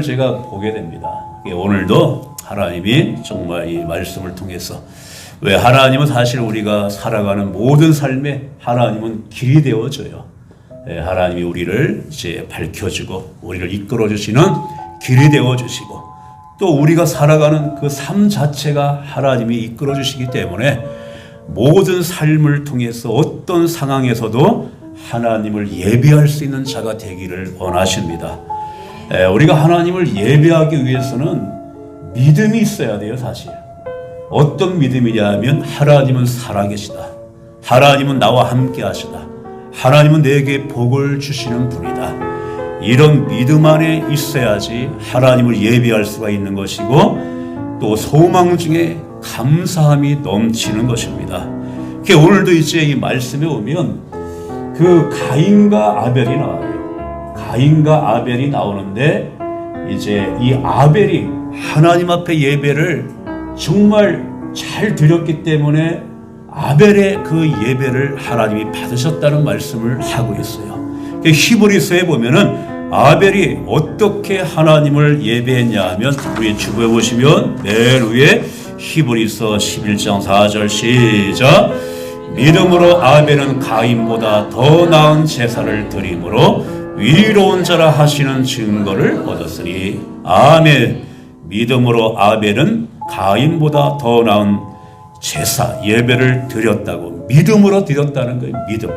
제가 보게 됩니다. 오늘도 하나님이 정말 이 말씀을 통해서 왜 하나님은 사실 우리가 살아가는 모든 삶에 하나님은 길이 되어줘요. 하나님이 우리를 이제 밝혀주고 우리를 이끌어주시는 길이 되어주시고 또 우리가 살아가는 그 삶 자체가 하나님이 이끌어주시기 때문에 모든 삶을 통해서 어떤 상황에서도 하나님을 예배할 수 있는 자가 되기를 원하십니다. 우리가 하나님을 예배하기 위해서는 믿음이 있어야 돼요. 사실 어떤 믿음이냐 하면 하나님은 살아계시다, 하나님은 나와 함께 하시다, 하나님은 내게 복을 주시는 분이다. 이런 믿음 안에 있어야지 하나님을 예배할 수가 있는 것이고 또 소망 중에 감사함이 넘치는 것입니다. 오늘도 이제 이 말씀에 오면 그 가인과 아벨이 나와요. 가인과 아벨이 나오는데 이제 이 아벨이 하나님 앞에 예배를 정말 잘 드렸기 때문에 아벨의 그 예배를 하나님이 받으셨다는 말씀을 하고 있어요. 히브리서에 보면은 아벨이 어떻게 하나님을 예배했냐 하면 우리 주부에 보시면 맨 위에 히브리서 11장 4절 시작. 믿음으로 아벨은 가인보다 더 나은 제사를 드림으로 위로운 자라 하시는 증거를 얻었으니 아멘. 믿음으로 아벨은 가인보다 더 나은 제사 예배를 드렸다고, 믿음으로 드렸다는 거예요. 믿음.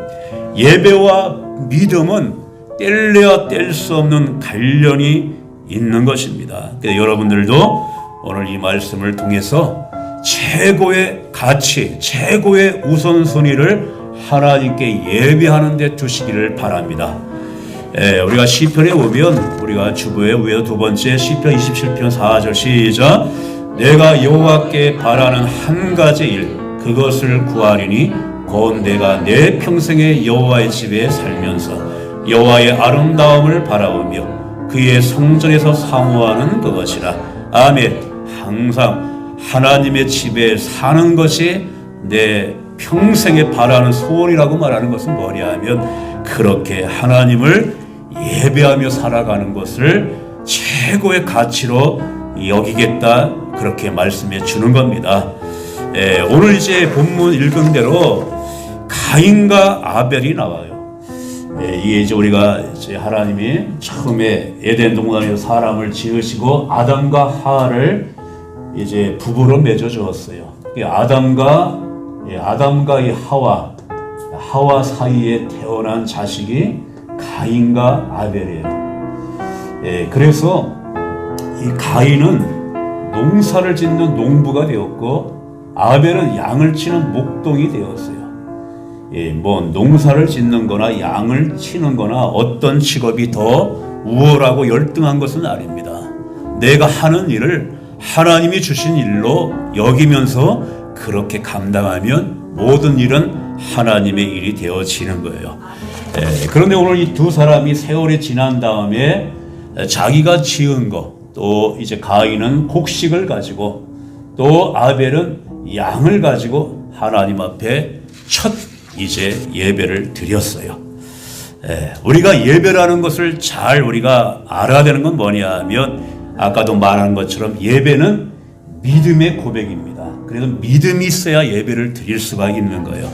예배와 믿음은 뗄래야 뗄 수 없는 관련이 있는 것입니다. 여러분들도 오늘 이 말씀을 통해서 최고의 가치, 최고의 우선순위를 하나님께 예배하는 데 두시기를 바랍니다. 우리가 시편에 보면 우리가 주보의 위에 두 번째 시편 27편 4절 시작. 내가 여호와께 바라는 한 가지 일 그것을 구하리니 곧 내가 내 평생에 여호와의 집에 살면서 여호와의 아름다움을 바라보며 그의 성전에서 사모하는 그것이라. 아멘. 항상 하나님의 집에 사는 것이 내 평생에 바라는 소원이라고 말하는 것은 뭐냐 하면 그렇게 하나님을 예배하며 살아가는 것을 최고의 가치로 여기겠다, 그렇게 말씀해 주는 겁니다. 오늘 이제 본문 읽은 대로 가인과 아벨이 나와요. 이게 이제 우리가 이제 하나님이 처음에 에덴 동산에서 사람을 지으시고 아담과 하와를 이제 부부로 맺어 주었어요. 아담과 이 하와 사이에 태어난 자식이 가인과 아벨이에요. 그래서 이 가인은 농사를 짓는 농부가 되었고 아벨은 양을 치는 목동이 되었어요. 뭐 농사를 짓는 거나 양을 치는 거나 어떤 직업이 더 우월하고 열등한 것은 아닙니다. 내가 하는 일을 하나님이 주신 일로 여기면서 그렇게 감당하면 모든 일은 하나님의 일이 되어지는 거예요. 그런데 오늘 이 두 사람이 세월이 지난 다음에 자기가 지은 거, 또 이제 가인은 곡식을 가지고 또 아벨은 양을 가지고 하나님 앞에 첫 이제 예배를 드렸어요. 우리가 예배라는 것을 잘 우리가 알아야 되는 건 뭐냐 하면 아까도 말한 것처럼 예배는 믿음의 고백입니다. 그래서 믿음이 있어야 예배를 드릴 수가 있는 거예요.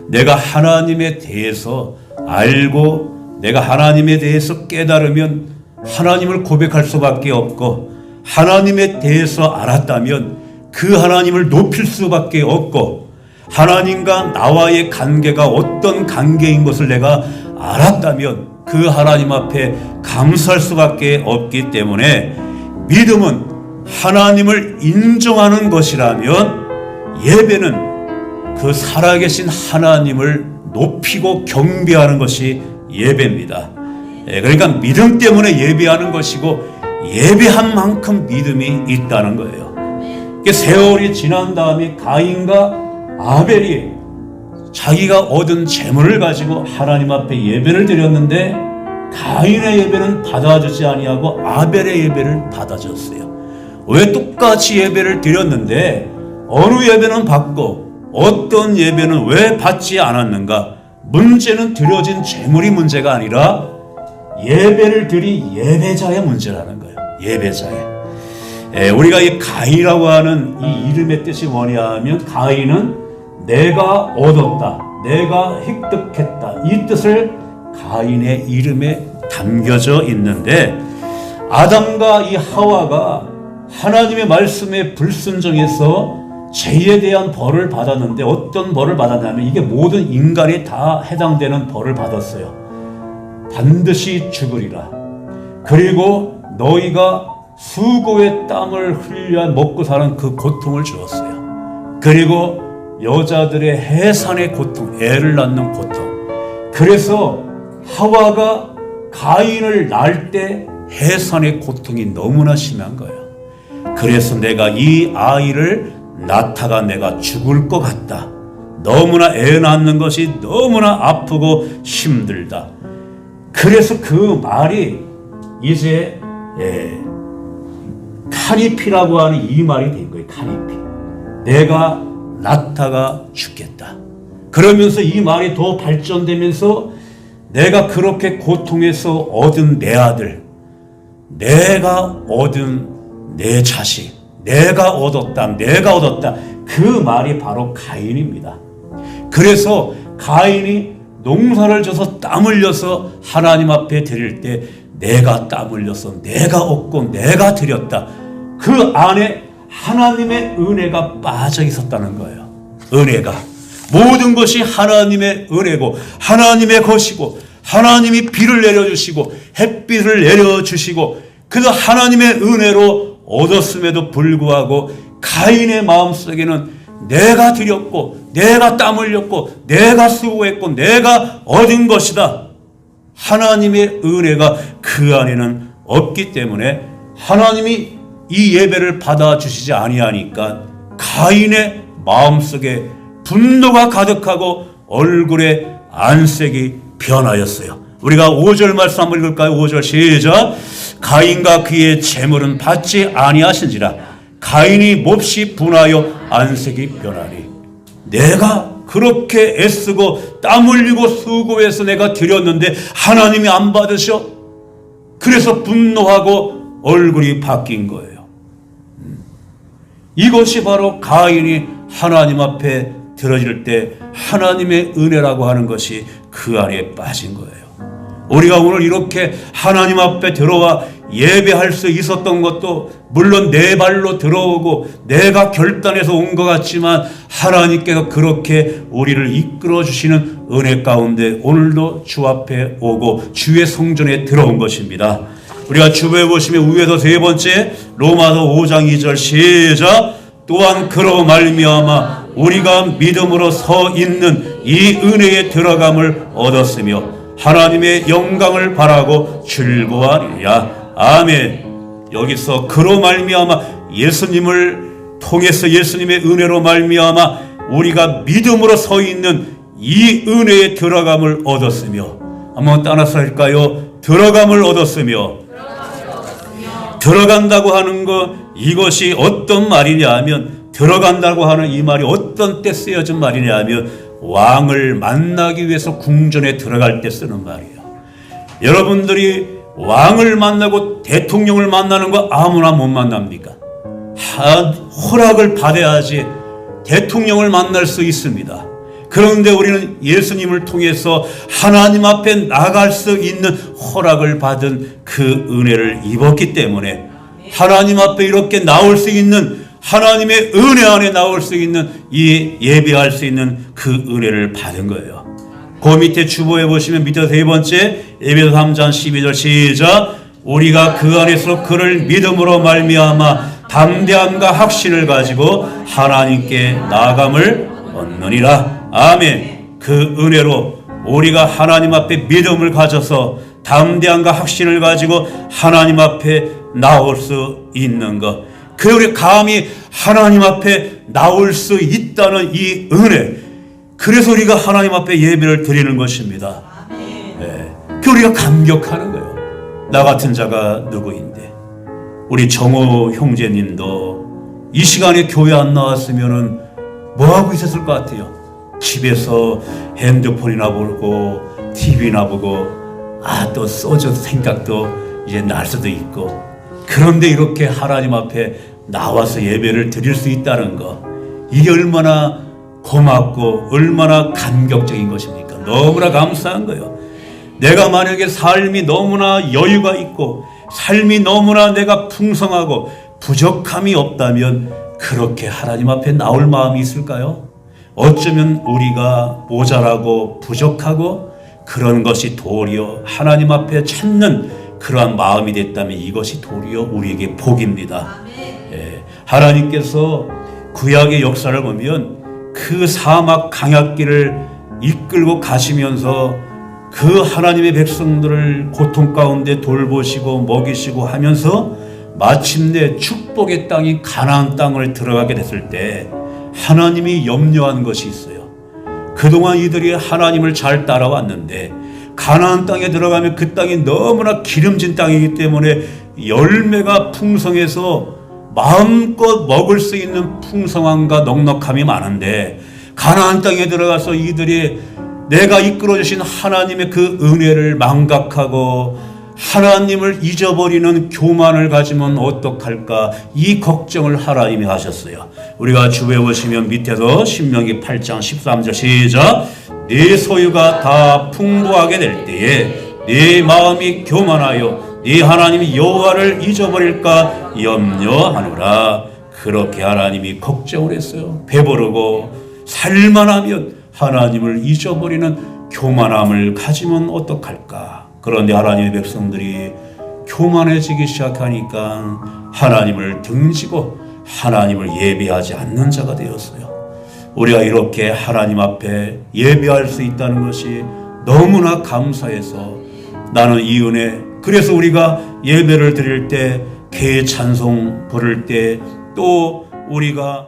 내가 하나님에 대해서 알고 내가 하나님에 대해서 깨달으면 하나님을 고백할 수밖에 없고 하나님에 대해서 알았다면 그 하나님을 높일 수밖에 없고 하나님과 나와의 관계가 어떤 관계인 것을 내가 알았다면 그 하나님 앞에 감사할 수밖에 없기 때문에 믿음은 하나님을 인정하는 것이라면 예배는 그 살아계신 하나님을 높이고 경배하는 것이 예배입니다. 그러니까 믿음 때문에 예배하는 것이고 예배한 만큼 믿음이 있다는 거예요. 세월이 지난 다음에 가인과 아벨이 자기가 얻은 재물을 가지고 하나님 앞에 예배를 드렸는데 가인의 예배는 받아주지 아니하고 아벨의 예배를 받아줬어요. 왜 똑같이 예배를 드렸는데 어느 예배는 받고 어떤 예배는 왜 받지 않았는가? 문제는 드려진 재물이 문제가 아니라 예배를 드린 예배자의 문제라는 거예요. 예배자에. 우리가 이 가인이라고 하는 이 이름의 뜻이 뭐냐면 가인은 내가 얻었다, 내가 획득했다, 이 뜻을 가인의 이름에 담겨져 있는데, 아담과 이 하와가 하나님의 말씀에 불순종해서 죄에 대한 벌을 받았는데, 어떤 벌을 받았냐면 이게 모든 인간이 다 해당되는 벌을 받았어요. 반드시 죽으리라. 그리고 너희가 수고의 땀을 흘려 먹고 사는 그 고통을 주었어요. 그리고 여자들의 해산의 고통, 애를 낳는 고통. 그래서 하와가 가인을 낳을 때 해산의 고통이 너무나 심한 거예요. 그래서 내가 이 아이를 낳다가 내가 죽을 것 같다. 너무나 애 낳는 것이 너무나 아프고 힘들다. 그래서 그 말이 이제 카니피라고 하는 이 말이 된 거예요. 카니피. 내가 낳다가 죽겠다. 그러면서 이 말이 더 발전되면서 내가 그렇게 고통해서 얻은 내 아들, 내가 얻은 내 자식, 내가 얻었다, 내가 얻었다. 그 말이 바로 가인입니다. 그래서 가인이 농사를 져서 땀 흘려서 하나님 앞에 드릴 때 내가 땀 흘려서 내가 얻고 내가 드렸다. 그 안에 하나님의 은혜가 빠져 있었다는 거예요. 은혜가. 모든 것이 하나님의 은혜고 하나님의 것이고, 하나님이 비를 내려주시고 햇빛을 내려주시고, 그래서 하나님의 은혜로 얻었음에도 불구하고 가인의 마음속에는 내가 드렸고 내가 땀 흘렸고 내가 수고했고 내가 얻은 것이다. 하나님의 은혜가 그 안에는 없기 때문에 하나님이 이 예배를 받아주시지 아니하니까 가인의 마음속에 분노가 가득하고 얼굴에 안색이 변하였어요. 우리가 5절 말씀 한번 읽을까요? 5절 시작. 가인과 그의 재물은 받지 아니하신지라 가인이 몹시 분하여 안색이 변하니. 내가 그렇게 애쓰고 땀 흘리고 수고해서 내가 드렸는데 하나님이 안 받으셔? 그래서 분노하고 얼굴이 바뀐 거예요. 이것이 바로 가인이 하나님 앞에 들어질 때 하나님의 은혜라고 하는 것이 그 안에 빠진 거예요. 우리가 오늘 이렇게 하나님 앞에 들어와 예배할 수 있었던 것도 물론 내 발로 들어오고 내가 결단해서 온 것 같지만 하나님께서 그렇게 우리를 이끌어 주시는 은혜 가운데 오늘도 주 앞에 오고 주의 성전에 들어온 것입니다. 우리가 주보에 보시면 위에서 세 번째 로마서 5장 2절 시작. 또한 그로 말미암아 우리가 믿음으로 서 있는 이 은혜에 들어감을 얻었으며 하나님의 영광을 바라고 즐거워하리라. 아멘. 여기서 그로 말미암아 예수님을 통해서 예수님의 은혜로 말미암아 우리가 믿음으로 서 있는 이 은혜에 들어감을 얻었으며, 한번 따라서 할까요? 들어감을 얻었으며. 들어간다고 하는 것, 이것이 어떤 말이냐 하면, 들어간다고 하는 이 말이 어떤 때 쓰여진 말이냐 하면 왕을 만나기 위해서 궁전에 들어갈 때 쓰는 말이에요. 여러분들이 왕을 만나고 대통령을 만나는 거 아무나 못 만납니까? 허락을 받아야지 대통령을 만날 수 있습니다. 그런데 우리는 예수님을 통해서 하나님 앞에 나갈 수 있는 허락을 받은 그 은혜를 입었기 때문에 하나님 앞에 이렇게 나올 수 있는, 하나님의 은혜 안에 나올 수 있는, 이 예배할 수 있는 그 은혜를 받은 거예요. 그 밑에 주보에 보시면 밑에 세 번째 에베소 3장 12절 시작. 우리가 그 안에서 그를 믿음으로 말미암아 담대함과 확신을 가지고 하나님께 나아감을 얻느니라. 아멘. 그 은혜로 우리가 하나님 앞에 믿음을 가져서 담대함과 확신을 가지고 하나님 앞에 나올 수 있는 것, 그 우리 감히 하나님 앞에 나올 수 있다는 이 은혜, 그래서 우리가 하나님 앞에 예배를 드리는 것입니다. 네. 그 우리가 감격하는 거예요. 나 같은 자가 누구인데. 우리 정호 형제님도 이 시간에 교회 안 나왔으면은 뭐 하고 있었을 것 같아요? 집에서 핸드폰이나 보고 TV나 보고 또 소주 생각도 이제 날 수도 있고, 그런데 이렇게 하나님 앞에 나와서 예배를 드릴 수 있다는 것, 이게 얼마나 고맙고 얼마나 감격적인 것입니까? 너무나 감사한 거예요. 내가 만약에 삶이 너무나 여유가 있고 삶이 너무나 내가 풍성하고 부족함이 없다면 그렇게 하나님 앞에 나올 마음이 있을까요? 어쩌면 우리가 모자라고 부족하고 그런 것이 도리어 하나님 앞에 찾는 그러한 마음이 됐다면 이것이 도리어 우리에게 복입니다. 하나님께서 구약의 역사를 보면 그 사막 강약길을 이끌고 가시면서 그 하나님의 백성들을 고통 가운데 돌보시고 먹이시고 하면서 마침내 축복의 땅인 가나안 땅을 들어가게 됐을 때 하나님이 염려한 것이 있어요. 그동안 이들이 하나님을 잘 따라왔는데 가나안 땅에 들어가면 그 땅이 너무나 기름진 땅이기 때문에 열매가 풍성해서 마음껏 먹을 수 있는 풍성함과 넉넉함이 많은데 가나안 땅에 들어가서 이들이 내가 이끌어주신 하나님의 그 은혜를 망각하고 하나님을 잊어버리는 교만을 가지면 어떡할까, 이 걱정을 하나님이 하셨어요. 우리가 주에 보시면 밑에서 신명기 8장 13절 시작. 네 소유가 다 풍부하게 될 때에 네 마음이 교만하여 네 하나님 여호와를 잊어버릴까 염려하노라. 그렇게 하나님이 걱정을 했어요. 배부르고 살만하면 하나님을 잊어버리는 교만함을 가지면 어떡할까. 그런데 하나님의 백성들이 교만해지기 시작하니까 하나님을 등지고 하나님을 예배하지 않는 자가 되었어요. 우리가 이렇게 하나님 앞에 예배할 수 있다는 것이 너무나 감사해서 나는 이 은혜, 그래서 우리가 예배를 드릴 때 개 찬송 부를 때 또 우리가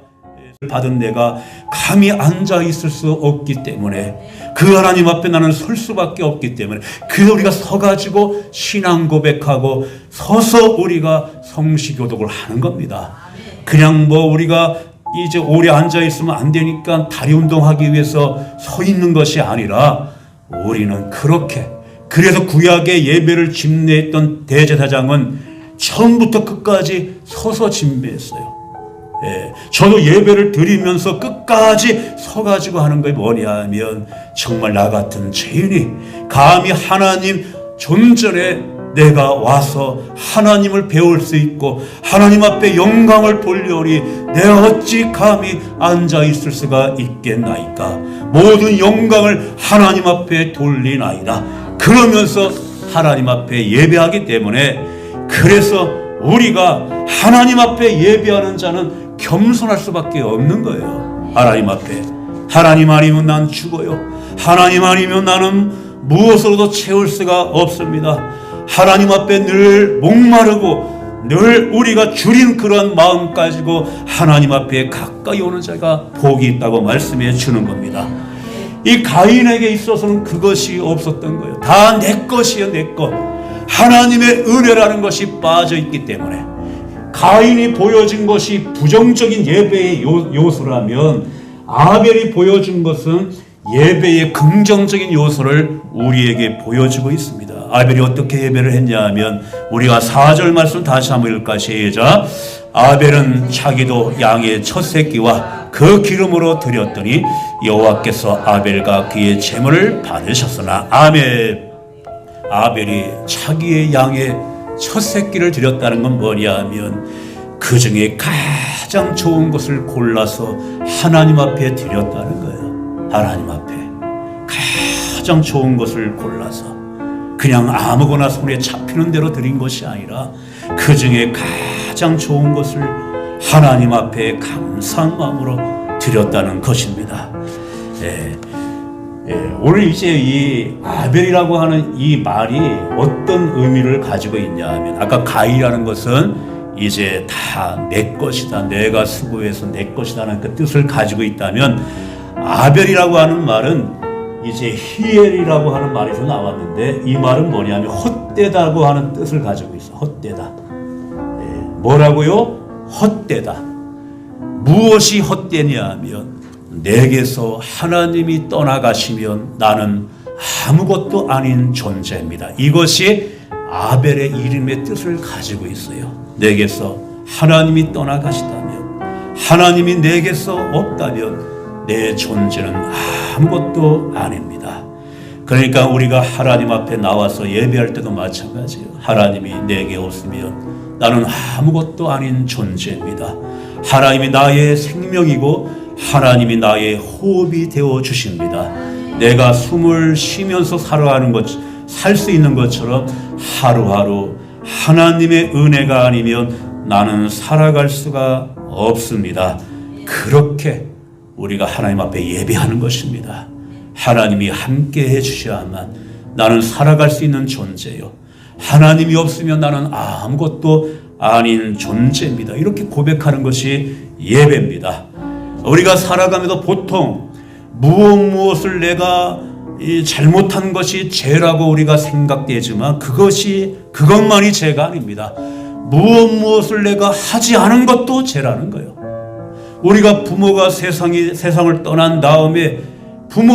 받은 내가 감히 앉아 있을 수 없기 때문에 그 하나님 앞에 나는 설 수밖에 없기 때문에 그래서 우리가 서가지고 신앙 고백하고 서서 우리가 성시교독을 하는 겁니다. 그냥 뭐 우리가 이제 오래 앉아 있으면 안 되니까 다리 운동하기 위해서 서 있는 것이 아니라 우리는 그렇게, 그래서 구약의 예배를 집례했던 대제사장은 처음부터 끝까지 서서 집례했어요. 저도 예배를 드리면서 끝까지 서가지고 하는 게 뭐냐면 정말 나 같은 죄인이 감히 하나님 존전에 내가 와서 하나님을 배울 수 있고 하나님 앞에 영광을 돌려오니 내가 어찌 감히 앉아 있을 수가 있겠나이까. 모든 영광을 하나님 앞에 돌리나이다. 그러면서 하나님 앞에 예배하기 때문에, 그래서 우리가 하나님 앞에 예배하는 자는 겸손할 수밖에 없는 거예요. 하나님 앞에, 하나님 아니면 난 죽어요. 하나님 아니면 나는 무엇으로도 채울 수가 없습니다. 하나님 앞에 늘 목마르고 늘 우리가 줄인 그런 마음 가지고 하나님 앞에 가까이 오는 자가 복이 있다고 말씀해 주는 겁니다. 이 가인에게 있어서는 그것이 없었던 거예요. 다 내 것이요, 내 것. 하나님의 은혜라는 것이 빠져 있기 때문에 가인이 보여준 것이 부정적인 예배의 요소라면 아벨이 보여준 것은 예배의 긍정적인 요소를 우리에게 보여주고 있습니다. 아벨이 어떻게 예배를 했냐 하면 우리가 4절 말씀 다시 한번 읽을까 시작. 아벨은 자기도 양의 첫 새끼와 그 기름으로 드렸더니 여호와께서 아벨과 그의 제물을 받으셨으나. 아벨이 자기의 양의 첫 새끼를 드렸다는 건 뭐냐 하면 그 중에 가장 좋은 것을 골라서 하나님 앞에 드렸다는 거예요. 하나님 앞에 가장 좋은 것을 골라서 그냥 아무거나 손에 잡히는 대로 드린 것이 아니라 그 중에 가장 좋은 것을 하나님 앞에 감사한 마음으로 드렸다는 것입니다. 오늘 이제 이 아벨이라고 하는 이 말이 어떤 의미를 가지고 있냐 하면 아까 가인이라는 것은 이제 다 내 것이다, 내가 수고해서 내 것이다는 그 뜻을 가지고 있다면 아벨이라고 하는 말은 이제 히엘이라고 하는 말에서 나왔는데 이 말은 뭐냐면 헛되다고 하는 뜻을 가지고 있어. 헛되다. 뭐라고요? 헛되다. 무엇이 헛되냐 하면 내게서 하나님이 떠나가시면 나는 아무것도 아닌 존재입니다. 이것이 아벨의 이름의 뜻을 가지고 있어요. 내게서 하나님이 떠나가시다면, 하나님이 내게서 없다면 내 존재는 아무것도 아닙니다. 그러니까 우리가 하나님 앞에 나와서 예배할 때도 마찬가지예요. 하나님이 내게 없으면 나는 아무것도 아닌 존재입니다. 하나님이 나의 생명이고 하나님이 나의 호흡이 되어 주십니다. 내가 숨을 쉬면서 살아가는 것, 살 수 있는 것처럼 하루하루 하나님의 은혜가 아니면 나는 살아갈 수가 없습니다. 그렇게 우리가 하나님 앞에 예배하는 것입니다. 하나님이 함께 해주셔야만 나는 살아갈 수 있는 존재요. 하나님이 없으면 나는 아무것도 아닌 존재입니다. 이렇게 고백하는 것이 예배입니다. 우리가 살아가면서 보통 무엇을 내가 잘못한 것이 죄라고 우리가 생각되지만 그것만이 죄가 아닙니다. 무엇을 내가 하지 않은 것도 죄라는 거예요. 우리가 부모가 세상을 떠난 다음에 부모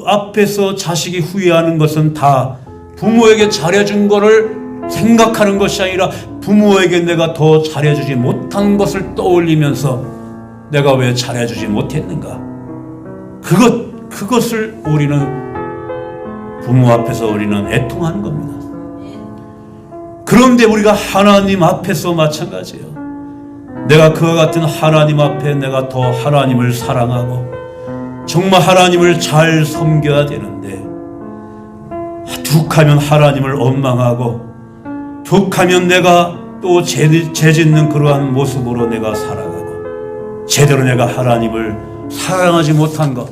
앞에서 자식이 후회하는 것은 다 부모에게 잘해준 거를 생각하는 것이 아니라 부모에게 내가 더 잘해주지 못한 것을 떠올리면서 내가 왜 잘해주지 못했는가? 그것을 우리는 부모 앞에서 우리는 애통하는 겁니다. 그런데 우리가 하나님 앞에서 마찬가지예요. 내가 그와 같은 하나님 앞에 내가 더 하나님을 사랑하고 정말 하나님을 잘 섬겨야 되는데 툭하면 하나님을 원망하고 툭하면 내가 또 죄짓는 그러한 모습으로 내가 살아가고 제대로 내가 하나님을 사랑하지 못한 것,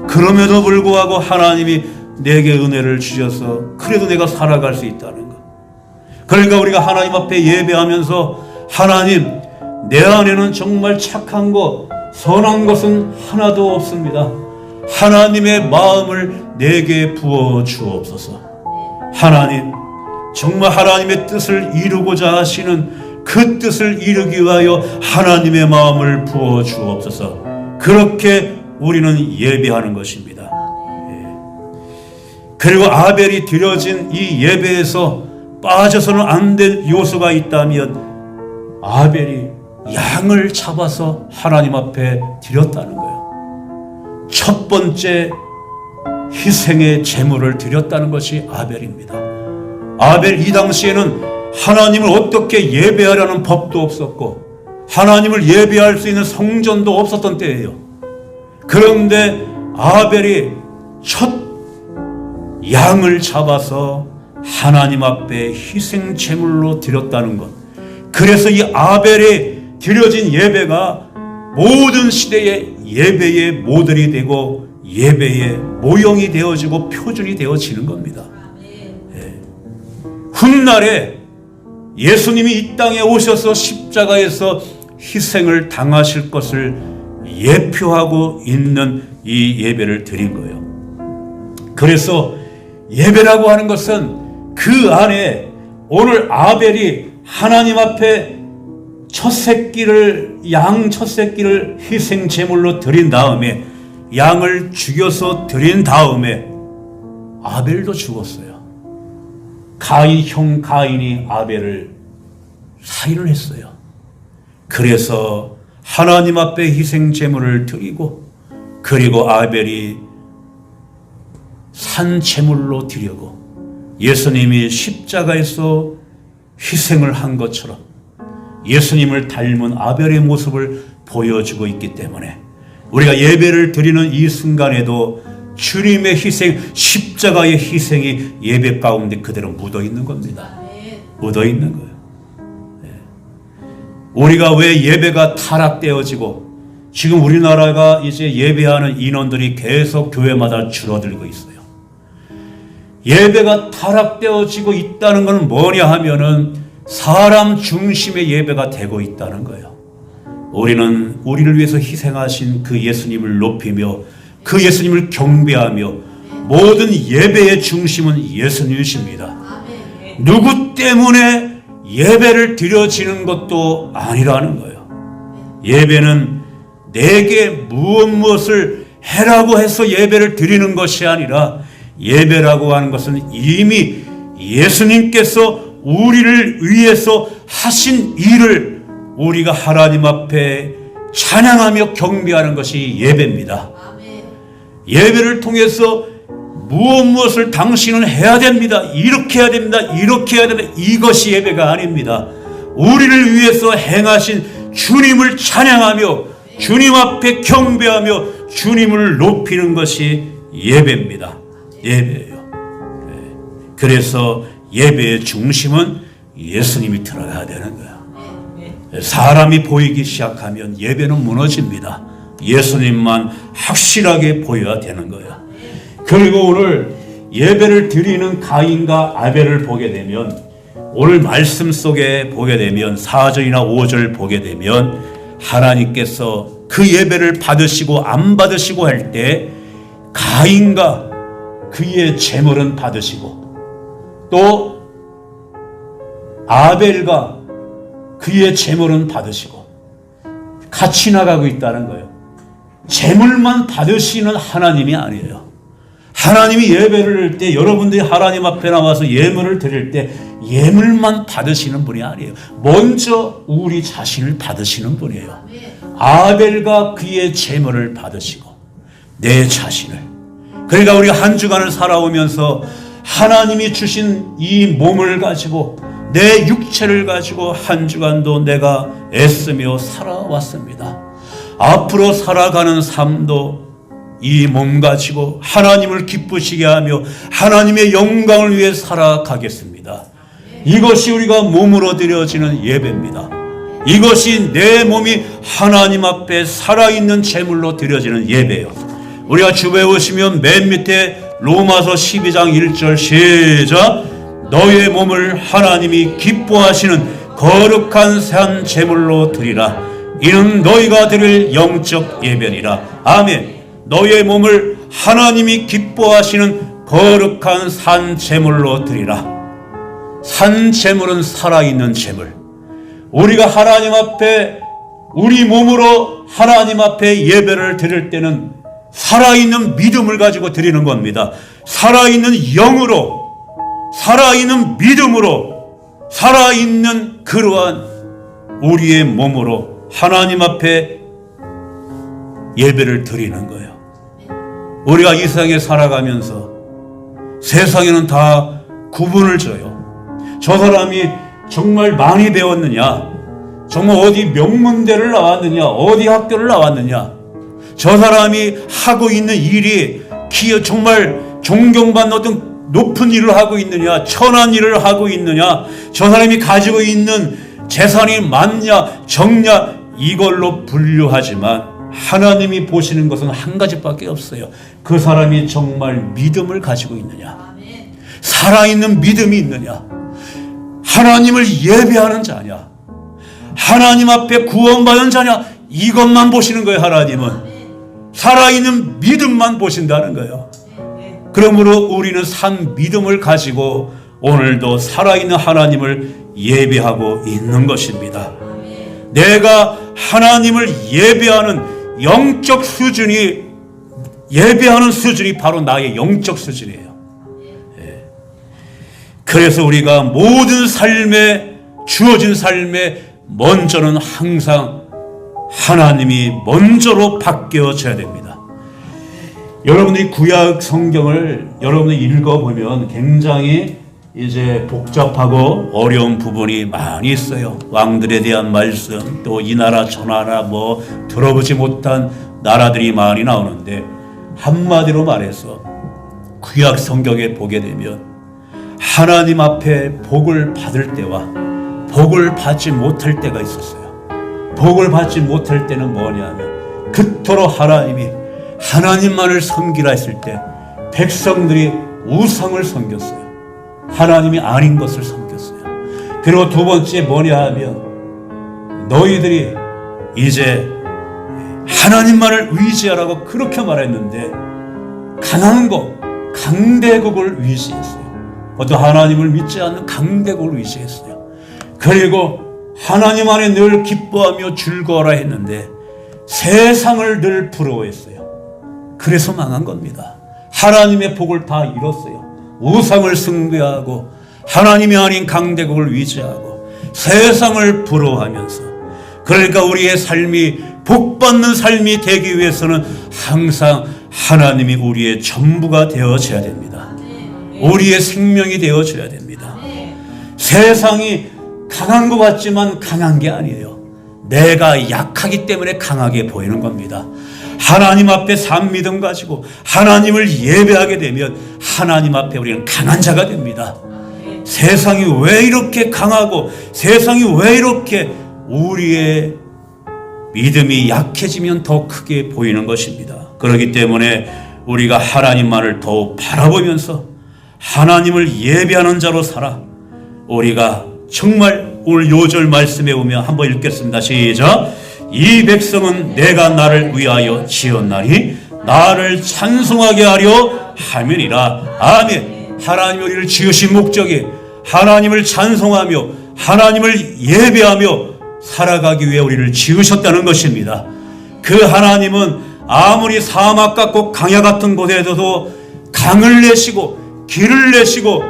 그럼에도 불구하고 하나님이 내게 은혜를 주셔서 그래도 내가 살아갈 수 있다는 것. 그러니까 우리가 하나님 앞에 예배하면서 하나님, 내 안에는 정말 착한 것, 선한 것은 하나도 없습니다. 하나님의 마음을 내게 부어 주옵소서. 하나님, 정말 하나님의 뜻을 이루고자 하시는 그 뜻을 이루기 위하여 하나님의 마음을 부어 주옵소서. 그렇게 우리는 예배하는 것입니다. 그리고 아벨이 드려진 이 예배에서 빠져서는 안 될 요소가 있다면 아벨이 양을 잡아서 하나님 앞에 드렸다는 거예요. 첫 번째 희생의 제물을 드렸다는 것이 아벨입니다. 아벨 이 당시에는 하나님을 어떻게 예배하려는 법도 없었고 하나님을 예배할 수 있는 성전도 없었던 때예요. 그런데 아벨이 첫 양을 잡아서 하나님 앞에 희생 제물로 드렸다는 것. 그래서 이 아벨이 드려진 예배가 모든 시대의 예배의 모델이 되고 예배의 모형이 되어지고 표준이 되어지는 겁니다. 훗날에 예수님이 이 땅에 오셔서 십자가에서 희생을 당하실 것을 예표하고 있는 이 예배를 드린 거예요. 그래서 예배라고 하는 것은 그 안에 오늘 아벨이 하나님 앞에 양 첫 새끼를 희생 제물로 드린 다음에 양을 죽여서 드린 다음에 아벨도 죽었어요. 형 가인이 아벨을 살인을 했어요. 그래서 하나님 앞에 희생 제물을 드리고 그리고 아벨이 산 제물로 드리고 예수님이 십자가에서 희생을 한 것처럼 예수님을 닮은 아벨의 모습을 보여주고 있기 때문에 우리가 예배를 드리는 이 순간에도 주님의 희생, 십자가의 희생이 예배 가운데 그대로 묻어 있는 겁니다. 묻어 있는 거예요. 우리가 왜 예배가 타락되어지고 지금 우리나라가 이제 예배하는 인원들이 계속 교회마다 줄어들고 있어요. 예배가 타락되어지고 있다는 건 뭐냐 하면은 사람 중심의 예배가 되고 있다는 거예요. 우리는 우리를 위해서 희생하신 그 예수님을 높이며 그 예수님을 경배하며 모든 예배의 중심은 예수님이십니다. 누구 때문에 예배를 드려지는 것도 아니라는 거예요. 예배는 내게 무엇을 해라고 해서 예배를 드리는 것이 아니라 예배라고 하는 것은 이미 예수님께서 우리를 위해서 하신 일을 우리가 하나님 앞에 찬양하며 경배하는 것이 예배입니다. 예배를 통해서 무엇을 당신은 해야 됩니다. 이렇게 해야 됩니다. 이렇게 해야 됩니다. 이것이 예배가 아닙니다. 우리를 위해서 행하신 주님을 찬양하며 주님 앞에 경배하며 주님을 높이는 것이 예배입니다. 예배예요. 그래서 예배의 중심은 예수님이 들어가야 되는 거예요. 사람이 보이기 시작하면 예배는 무너집니다. 예수님만 확실하게 보여야 되는 거예요. 그리고 오늘 예배를 드리는 가인과 아벨을 보게 되면, 오늘 말씀 속에 보게 되면 4절이나 5절 보게 되면 하나님께서 그 예배를 받으시고 안 받으시고 할 때 가인과 그의 제물은 받으시고 또 아벨과 그의 제물은 받으시고 같이 나가고 있다는 거예요. 제물만 받으시는 하나님이 아니에요. 하나님이 예배를 드릴 때, 여러분들이 하나님 앞에 나와서 예물을 드릴 때 예물만 받으시는 분이 아니에요. 먼저 우리 자신을 받으시는 분이에요. 아벨과 그의 제물을 받으시고 내 자신을. 그러니까 우리가 한 주간을 살아오면서 하나님이 주신 이 몸을 가지고, 내 육체를 가지고 한 주간도 내가 애쓰며 살아왔습니다. 앞으로 살아가는 삶도 이 몸 가지고 하나님을 기쁘시게 하며 하나님의 영광을 위해 살아가겠습니다. 이것이 우리가 몸으로 드려지는 예배입니다. 이것이 내 몸이 하나님 앞에 살아있는 제물로 드려지는 예배예요. 우리가 주배에 오시면 맨 밑에 로마서 12장 1절 시작. 너의 몸을 하나님이 기뻐하시는 거룩한 산 제물로 드리라. 이는 너희가 드릴 영적 예배니라. 아멘. 너의 몸을 하나님이 기뻐하시는 거룩한 산 제물로 드리라. 산 제물은 살아있는 제물. 우리가 하나님 앞에 우리 몸으로 하나님 앞에 예배를 드릴 때는 살아있는 믿음을 가지고 드리는 겁니다. 살아있는 영으로, 살아있는 믿음으로, 살아있는 그러한 우리의 몸으로 하나님 앞에 예배를 드리는 거예요. 우리가 이 세상에 살아가면서 세상에는 다 구분을 줘요. 저 사람이 정말 많이 배웠느냐, 정말 어디 명문대를 나왔느냐, 어디 학교를 나왔느냐, 저 사람이 하고 있는 일이 정말 존경받는 어떤 높은 일을 하고 있느냐, 천한 일을 하고 있느냐, 저 사람이 가지고 있는 재산이 많냐 적냐, 이걸로 분류하지만 하나님이 보시는 것은 한 가지밖에 없어요. 그 사람이 정말 믿음을 가지고 있느냐, 살아있는 믿음이 있느냐, 하나님을 예배하는 자냐, 하나님 앞에 구원받은 자냐, 이것만 보시는 거예요. 하나님은 살아있는 믿음만 보신다는 거예요. 그러므로 우리는 산 믿음을 가지고 오늘도 살아있는 하나님을 예배하고 있는 것입니다. 내가 하나님을 예배하는 영적 수준이, 예배하는 수준이 바로 나의 영적 수준이에요. 그래서 우리가 모든 삶에, 주어진 삶에 먼저는 항상 하나님이 먼저로 바뀌어져야 됩니다. 여러분들이 구약 성경을 여러분들이 읽어보면 굉장히 이제 복잡하고 어려운 부분이 많이 있어요. 왕들에 대한 말씀, 또 이 나라 저 나라 뭐 들어보지 못한 나라들이 많이 나오는데, 한마디로 말해서 구약 성경에 보게 되면 하나님 앞에 복을 받을 때와 복을 받지 못할 때가 있었어요. 복을 받지 못할 때는 뭐냐면, 그토록 하나님이 하나님만을 섬기라 했을 때 백성들이 우상을 섬겼어요. 하나님이 아닌 것을 섬겼어요. 그리고 두 번째 뭐냐 하면, 너희들이 이제 하나님만을 의지하라고 그렇게 말했는데 강한 것, 강대국을 의지했어요. 어떤 하나님을 믿지 않는 강대국을 의지했어요. 그리고 하나님 안에 늘 기뻐하며 즐거워라 했는데 세상을 늘 부러워했어요. 그래서 망한 겁니다. 하나님의 복을 다 잃었어요. 우상을 숭배하고 하나님이 아닌 강대국을 위지하고 세상을 부러워하면서, 그러니까 우리의 삶이 복받는 삶이 되기 위해서는 항상 하나님이 우리의 전부가 되어져야 됩니다. 우리의 생명이 되어져야 됩니다. 세상이 강한 것 같지만 강한 게 아니에요. 내가 약하기 때문에 강하게 보이는 겁니다. 하나님 앞에 산 믿음 가지고 하나님을 예배하게 되면 하나님 앞에 우리는 강한 자가 됩니다. 세상이 왜 이렇게 강하고 세상이 왜 이렇게 우리의 믿음이 약해지면 더 크게 보이는 것입니다. 그렇기 때문에 우리가 하나님만을 더욱 바라보면서 하나님을 예배하는 자로 살아 우리가 정말 오늘 요절 말씀에 오면 한번 읽겠습니다. 시작. 이 백성은 내가 나를 위하여 지었나니 나를 찬송하게 하려 함이니라. 아멘. 하나님 우리를 지으신 목적이 하나님을 찬송하며 하나님을 예배하며 살아가기 위해 우리를 지으셨다는 것입니다. 그 하나님은 아무리 사막 같고 강야 같은 곳에서도 강을 내시고 길을 내시고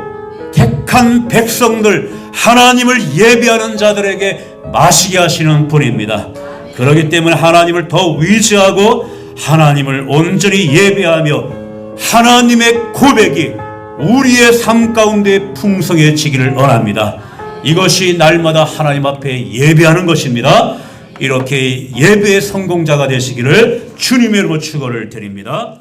택한 백성들 하나님을 예배하는 자들에게 마시게 하시는 분입니다. 그렇기 때문에 하나님을 더 위지하고 하나님을 온전히 예배하며 하나님의 고백이 우리의 삶 가운데 풍성해지기를 원합니다. 이것이 날마다 하나님 앞에 예배하는 것입니다. 이렇게 예배의 성공자가 되시기를 주님의 이름으로 축원을 드립니다.